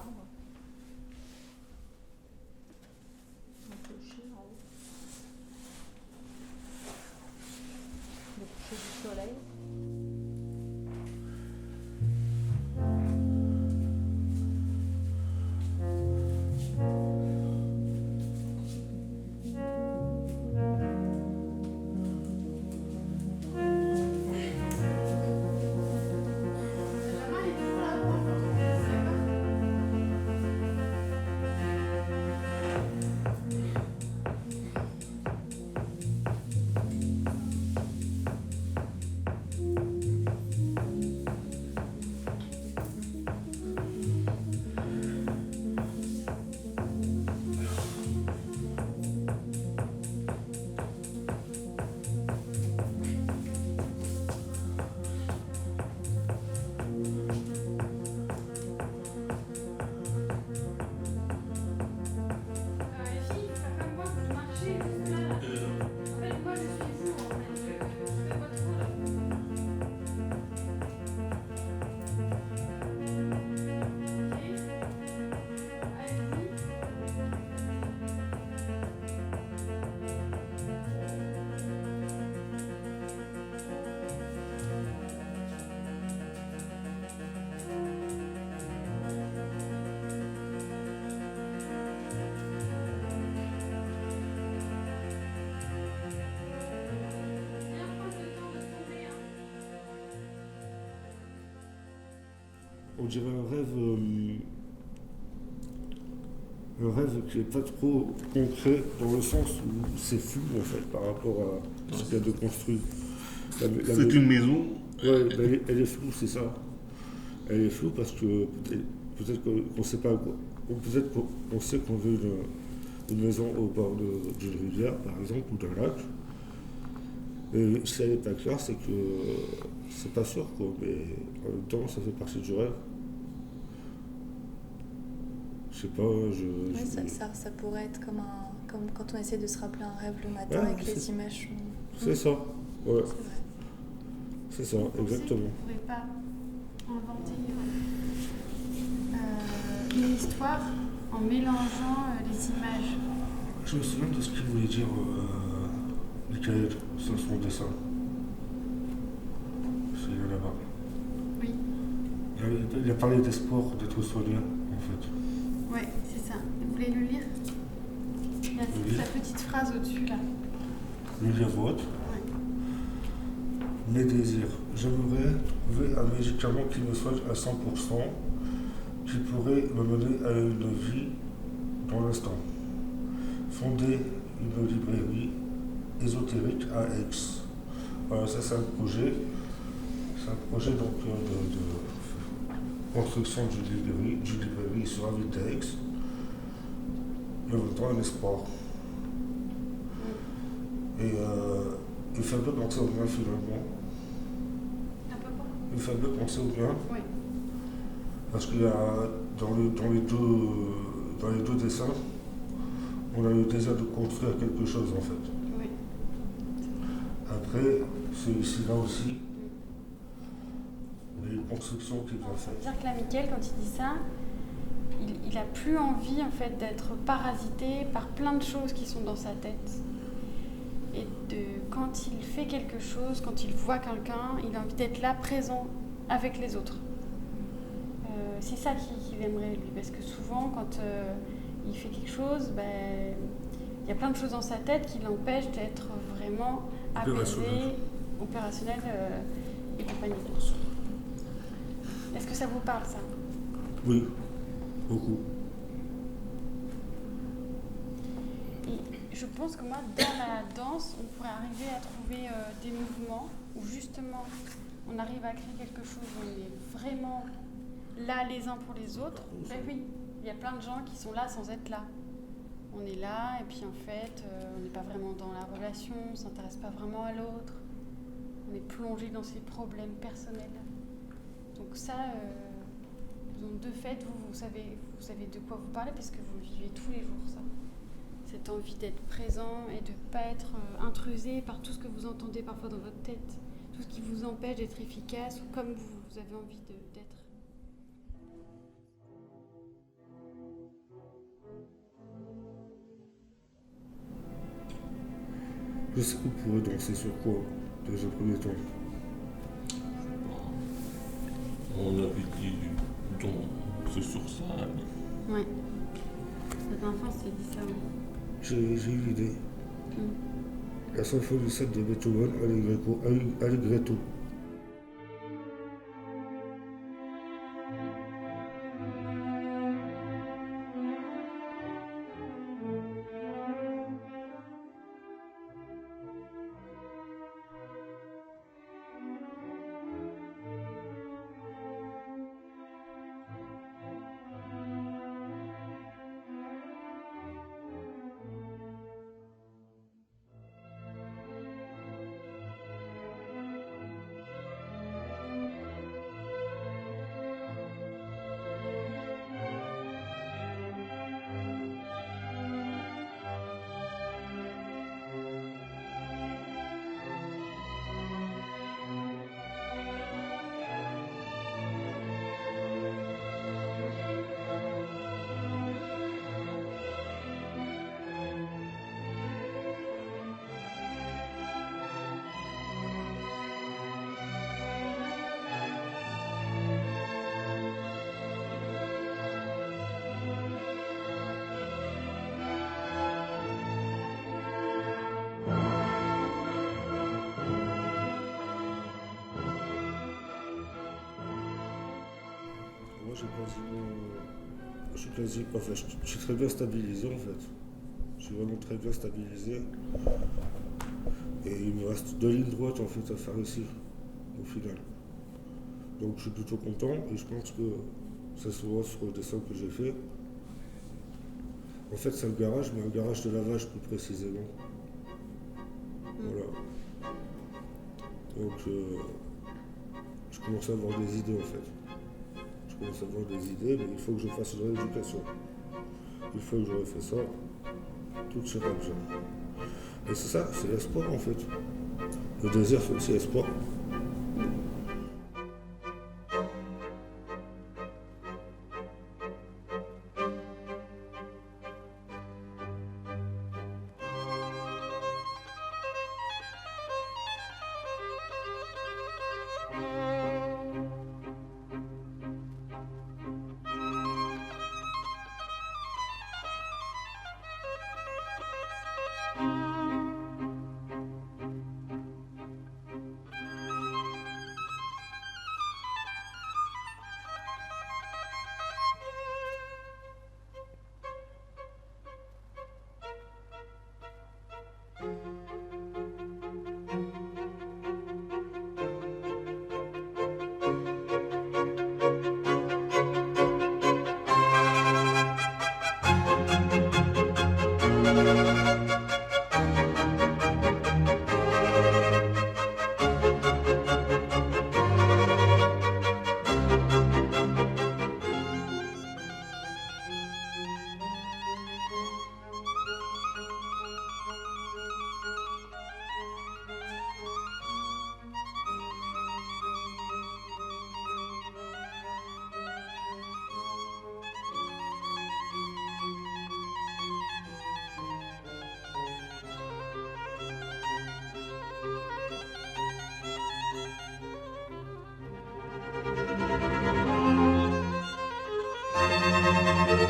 arbres. Un clocher en haut. Le coucher du soleil. On dirait un rêve qui n'est pas trop concret, dans le sens où c'est flou en fait par rapport à ce qu'il y a de construit. C'est une maison. Ouais, elle est floue, c'est ça. Elle est floue parce que peut-être qu'on ne sait pas quoi. Ou peut-être qu'on sait qu'on veut une maison au bord d'une rivière, par exemple, ou d'un lac. Et si elle n'est pas claire, c'est que c'est pas sûr, quoi. Mais en même temps, ça fait partie du rêve. Je sais pas, ça pourrait être comme quand on essaie de se rappeler un rêve le matin avec les images. C'est ça, ouais. C'est vrai. C'est ça, exactement. Vous ne pouvez pas inventer une histoire en mélangeant les images. Je me souviens de ce qu'il voulait dire Michael sur son dessin. C'est là-bas. Oui. Il a parlé d'espoir, d'être soigné, en fait. Ouais, c'est ça. Vous voulez le lire? Il y a sa petite phrase au-dessus, là. Lilia Voigt. Ouais. Mes désirs. J'aimerais trouver un médicament qui me soigne à 100%, qui pourrait me mener à une vie dans l'instant. Fonder une librairie ésotérique à Aix. Voilà, ça c'est un projet. C'est un projet donc de construction d'une librairie sur la ville d'Aix. Et en même temps un espoir. Et il fait un peu penser au bien finalement. Un peu quoi? Il fait un peu penser au bien. Oui. Parce qu'il y a dans les deux dessins, on a le désir de construire quelque chose en fait. Oui. Après, celui-ci-là aussi, il y a une construction qui vient Ça veut faire. dire que là, Mickaël, quand il dit ça, il a plus envie en fait d'être parasité par plein de choses qui sont dans sa tête. Et quand il fait quelque chose, quand il voit quelqu'un, il a envie d'être là, présent avec les autres. C'est ça qu'il aimerait lui, parce que souvent quand il fait quelque chose, il y a plein de choses dans sa tête qui l'empêchent d'être vraiment apaisé, opérationnel et compagnie. Est-ce que ça vous parle ça? Oui, beaucoup. Et je pense que moi, dans la danse, on pourrait arriver à trouver des mouvements où justement on arrive à créer quelque chose où on est vraiment là les uns pour les autres. Ben oui, il y a plein de gens qui sont là sans être là. On est là et puis en fait, on n'est pas vraiment dans la relation, on ne s'intéresse pas vraiment à l'autre. On est plongé dans ses problèmes personnels. Donc ça, donc de fait, vous savez de quoi vous parlez parce que vous le vivez tous les jours, ça. Cette envie d'être présent et de ne pas être intrusé par tout ce que vous entendez parfois dans votre tête. Tout ce qui vous empêche d'être efficace ou comme vous avez envie d'être. Je sais que vous pourrez danser sur quoi, dans un premier temps. On avait dit c'est sur ça. Ouais. La dernière fois, on s'est dit ça, oui. J'ai eu l'idée. La symphonie 7 de Beethoven, Allegretto. Moi, je suis très bien stabilisé en fait. Je suis vraiment très bien stabilisé. Et il me reste 2 lignes droites en fait à faire ici, au final. Donc je suis plutôt content et je pense que ça se voit sur le dessin que j'ai fait. En fait, c'est un garage, mais un garage de lavage plus précisément. Voilà. Donc je commence à avoir des idées en fait. Je commence à avoir des idées, mais il faut que je fasse une rééducation. Une fois que j'aurai fait ça, tout sera bien. Et c'est ça, c'est l'espoir en fait. Le désir, c'est aussi l'espoir.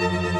Thank you.